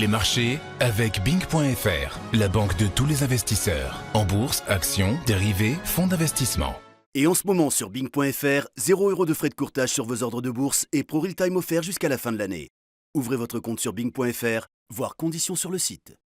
Les marchés avec Bing.fr, la banque de tous les investisseurs. En bourse, actions, dérivés, fonds d'investissement. Et en ce moment sur Bing.fr, 0 € de frais de courtage sur vos ordres de bourse et Pro Real Time offert jusqu'à la fin de l'année. Ouvrez votre compte sur Bing.fr, voir conditions sur le site.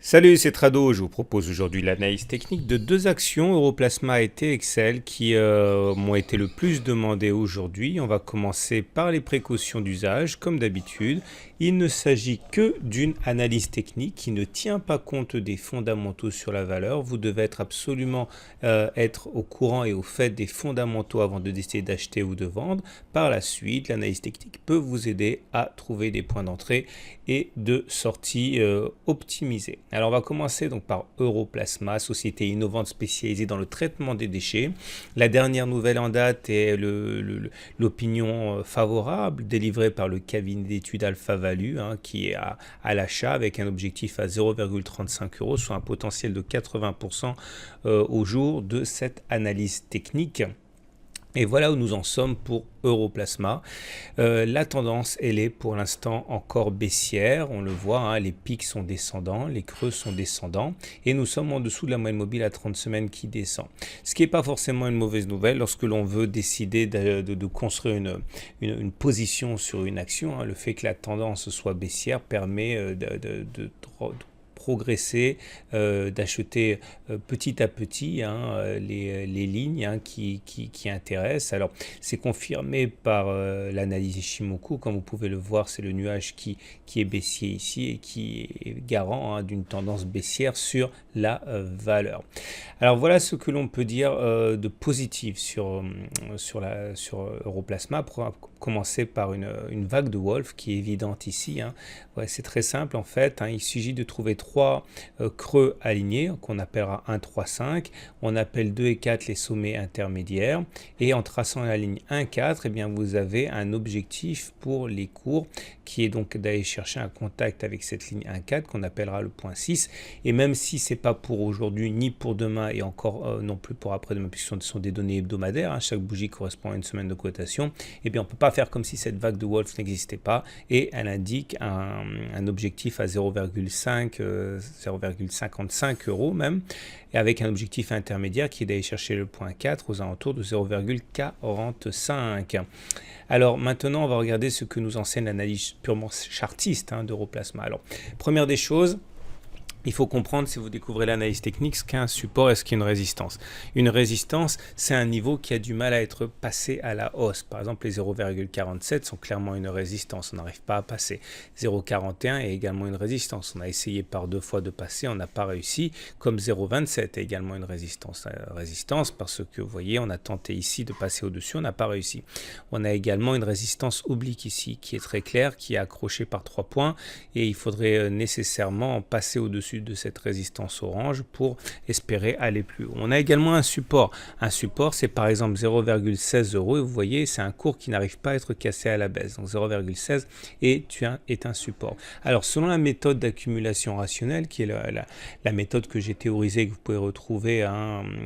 Salut, c'est Trado. Je vous propose aujourd'hui l'analyse technique de deux actions, Europlasma et TXL, qui m'ont été le plus demandées aujourd'hui. On va commencer par les précautions d'usage, comme d'habitude. Il ne s'agit que d'une analyse technique qui ne tient pas compte des fondamentaux sur la valeur. Vous devez être absolument être au courant et au fait des fondamentaux avant de décider d'acheter ou de vendre. Par la suite, l'analyse technique peut vous aider à trouver des points d'entrée et de sortie optimisés. Alors on va commencer donc par Europlasma, société innovante spécialisée dans le traitement des déchets. La dernière nouvelle en date est l'opinion favorable délivrée par le cabinet d'études Alpha Value, qui est à l'achat avec un objectif à 0,35 €, soit un potentiel de 80% au jour de cette analyse technique. Et voilà où nous en sommes pour Europlasma. La tendance, elle est pour l'instant encore baissière. On le voit, les pics sont descendants, les creux sont descendants. Et nous sommes en dessous de la moyenne mobile à 30 semaines qui descend. Ce qui n'est pas forcément une mauvaise nouvelle lorsque l'on veut décider de construire une position sur une action. Le fait que la tendance soit baissière permet de progresser, d'acheter petit à petit les lignes qui intéressent. Alors c'est confirmé par l'analyse Ishimoku, comme vous pouvez le voir, c'est le nuage qui est baissier ici et qui est garant d'une tendance baissière sur la valeur. Alors voilà ce que l'on peut dire de positif sur Europlasma. Pour commencer par une vague de Wolf qui est évidente ici. Ouais, c'est très simple en fait. Il suffit de trouver trois creux alignés qu'on appellera 1, 3, 5. On appelle 2 et 4 les sommets intermédiaires. Et en traçant la ligne 1, 4, eh bien, vous avez un objectif pour les cours qui est donc d'aller chercher un contact avec cette ligne 1, 4 qu'on appellera le point 6. Et même si ce n'est pas pour aujourd'hui ni pour demain et encore non plus pour après-demain, puisque ce sont des données hebdomadaires, chaque bougie correspond à une semaine de cotation, eh bien, on ne peut pas faire comme si cette vague de Wolf n'existait pas et elle indique un objectif à 0,55 € même, et avec un objectif intermédiaire qui est d'aller chercher le point 4 aux alentours de 0,45. Alors maintenant, on va regarder ce que nous enseigne l'analyse purement chartiste d'Europlasma. Alors, première des choses, il faut comprendre, si vous découvrez l'analyse technique, ce qu'est un support et ce qu'est une résistance. Une résistance, c'est un niveau qui a du mal à être passé à la hausse. Par exemple, les 0,47 sont clairement une résistance. On n'arrive pas à passer. 0,41 est également une résistance. On a essayé par 2 fois de passer, on n'a pas réussi. Comme 0,27 est également une résistance. Résistance parce que, vous voyez, on a tenté ici de passer au-dessus, on n'a pas réussi. On a également une résistance oblique ici, qui est très claire, qui est accrochée par 3 points. Et il faudrait nécessairement passer au-dessus de cette résistance orange pour espérer aller plus haut. On a également un support. Un support, c'est par exemple 0,16 € et vous voyez, c'est un cours qui n'arrive pas à être cassé à la baisse. Donc 0,16 est un support. Alors selon la méthode d'accumulation rationnelle, qui est la méthode que j'ai théorisée et que vous pouvez retrouver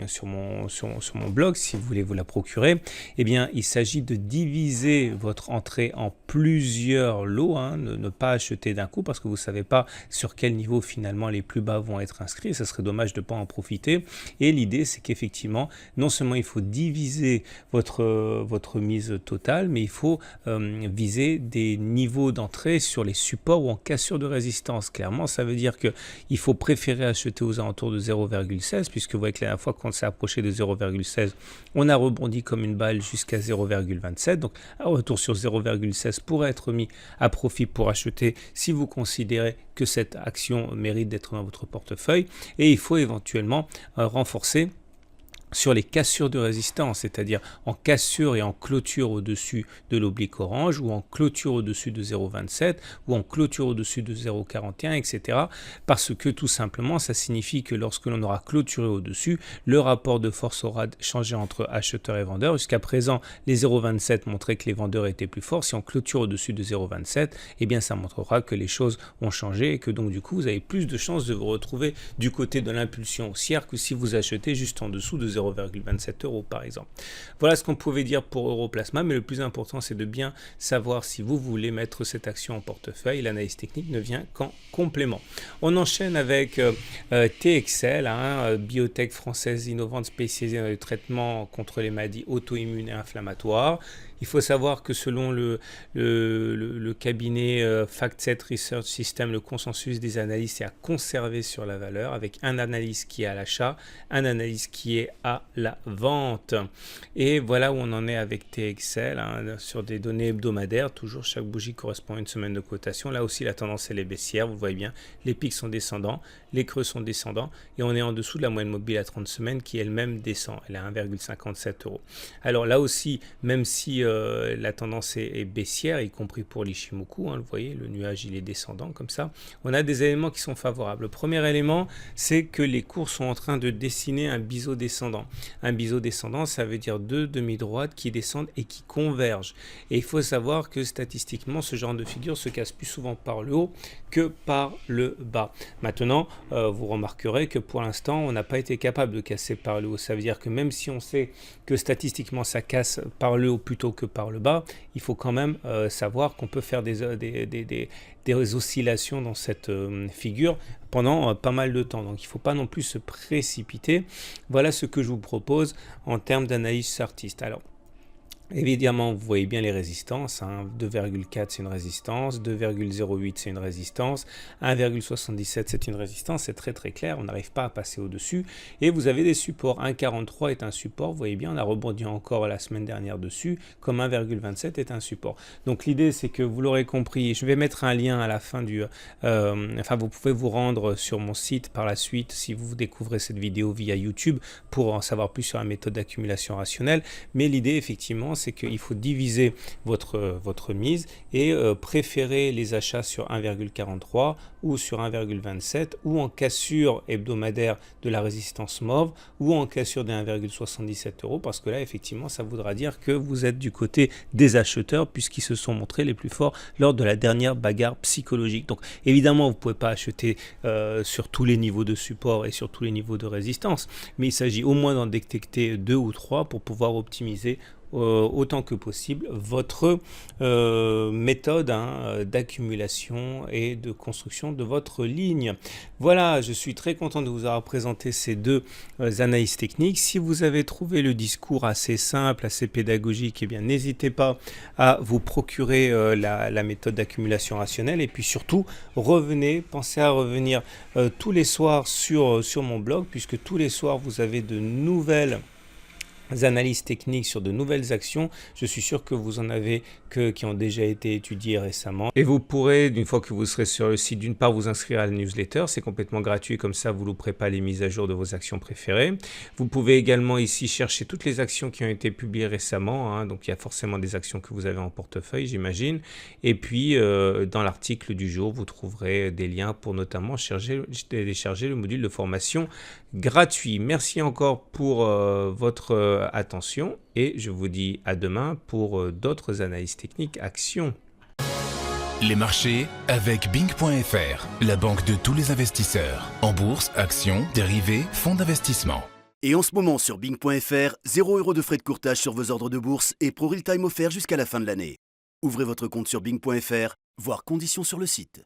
sur mon blog si vous voulez vous la procurer, eh bien il s'agit de diviser votre entrée en plusieurs lots, ne pas acheter d'un coup parce que vous ne savez pas sur quel niveau finalement les plus bas vont être inscrits, ça serait dommage de ne pas en profiter. Et l'idée, c'est qu'effectivement, non seulement il faut diviser votre mise totale, mais il faut viser des niveaux d'entrée sur les supports ou en cassure de résistance. Clairement, ça veut dire qu'il faut préférer acheter aux alentours de 0,16, puisque vous voyez que la dernière fois qu'on s'est approché de 0,16, on a rebondi comme une balle jusqu'à 0,27. Donc, un retour sur 0,16 pourrait être mis à profit pour acheter si vous considérez que cette action mérite d'être dans votre portefeuille, et il faut éventuellement renforcer sur les cassures de résistance, c'est-à-dire en cassure et en clôture au-dessus de l'oblique orange, ou en clôture au-dessus de 0,27, ou en clôture au-dessus de 0,41, etc. Parce que tout simplement, ça signifie que lorsque l'on aura clôturé au-dessus, le rapport de force aura changé entre acheteurs et vendeurs. Jusqu'à présent, les 0,27 montraient que les vendeurs étaient plus forts. Si on clôture au-dessus de 0,27, eh bien ça montrera que les choses ont changé et que donc du coup, vous avez plus de chances de vous retrouver du côté de l'impulsion haussière que si vous achetez juste en dessous de 0,27. 0,27 euros par exemple. Voilà ce qu'on pouvait dire pour Europlasma, mais le plus important c'est de bien savoir si vous voulez mettre cette action en portefeuille. L'analyse technique ne vient qu'en complément. On enchaîne avec TXL, biotech française innovante spécialisée dans le traitement contre les maladies auto-immunes et inflammatoires. Il faut savoir que selon le cabinet FactSet Research System, le consensus des analystes est à conserver sur la valeur, avec un analyste qui est à l'achat, un analyste qui est à la vente. Et voilà où on en est avec TXL, sur des données hebdomadaires. Toujours, chaque bougie correspond à une semaine de cotation. Là aussi, la tendance elle est baissière. Vous voyez bien, les pics sont descendants, les creux sont descendants. Et on est en dessous de la moyenne mobile à 30 semaines qui elle-même descend. Elle est à 1,57 euros. Alors là aussi, même si la tendance est baissière, y compris pour l'Ishimoku, vous voyez, le nuage il est descendant comme ça, on a des éléments qui sont favorables. Le premier élément, c'est que les cours sont en train de dessiner un biseau descendant. Un biseau descendant, ça veut dire deux demi-droites qui descendent et qui convergent. Et il faut savoir que statistiquement, ce genre de figure se casse plus souvent par le haut que par le bas. Maintenant, vous remarquerez que pour l'instant, on n'a pas été capable de casser par le haut. Ça veut dire que même si on sait que statistiquement, ça casse par le haut plutôt que par le bas, il faut quand même savoir qu'on peut faire des oscillations dans cette figure pendant pas mal de temps. Donc il ne faut pas non plus se précipiter. Voilà ce que je vous propose en termes d'analyse chartiste. Alors, évidemment, vous voyez bien les résistances, 2,4 c'est une résistance, 2,08 c'est une résistance, 1,77 c'est une résistance, c'est très très clair, on n'arrive pas à passer au-dessus. Et vous avez des supports, 1,43 est un support, vous voyez bien, on a rebondi encore la semaine dernière dessus, comme 1,27 est un support. Donc l'idée c'est que vous l'aurez compris, je vais mettre un lien à la fin du... vous pouvez vous rendre sur mon site par la suite si vous découvrez cette vidéo via YouTube pour en savoir plus sur la méthode d'accumulation rationnelle. Mais l'idée effectivement, c'est qu'il faut diviser votre mise et préférer les achats sur 1,43 ou sur 1,27 ou en cassure hebdomadaire de la résistance mauve ou en cassure des 1,77 euros, parce que là effectivement ça voudra dire que vous êtes du côté des acheteurs puisqu'ils se sont montrés les plus forts lors de la dernière bagarre psychologique. Donc évidemment vous ne pouvez pas acheter sur tous les niveaux de support et sur tous les niveaux de résistance, mais il s'agit au moins d'en détecter 2 ou 3 pour pouvoir optimiser autant que possible votre méthode d'accumulation et de construction de votre ligne. Voilà, je suis très content de vous avoir présenté ces deux analyses techniques. Si vous avez trouvé le discours assez simple, assez pédagogique, eh bien n'hésitez pas à vous procurer la méthode d'accumulation rationnelle, et puis surtout pensez à revenir tous les soirs sur mon blog, puisque tous les soirs vous avez de nouvelles analyses techniques sur de nouvelles actions. Je suis sûr que vous en avez qui ont déjà été étudiées récemment. Et vous pourrez, une fois que vous serez sur le site, d'une part vous inscrire à la newsletter, c'est complètement gratuit, comme ça vous ne louperez pas les mises à jour de vos actions préférées. Vous pouvez également ici chercher toutes les actions qui ont été publiées récemment, donc il y a forcément des actions que vous avez en portefeuille, j'imagine. Et puis dans l'article du jour, vous trouverez des liens pour notamment télécharger le module de formation gratuit. Merci encore pour votre attention et je vous dis à demain pour d'autres analyses techniques actions. Les marchés avec Bing.fr, la banque de tous les investisseurs. En bourse, actions, dérivés, fonds d'investissement. Et en ce moment sur Bing.fr, 0 € de frais de courtage sur vos ordres de bourse et ProRealTime offert jusqu'à la fin de l'année. Ouvrez votre compte sur Bing.fr, voir conditions sur le site.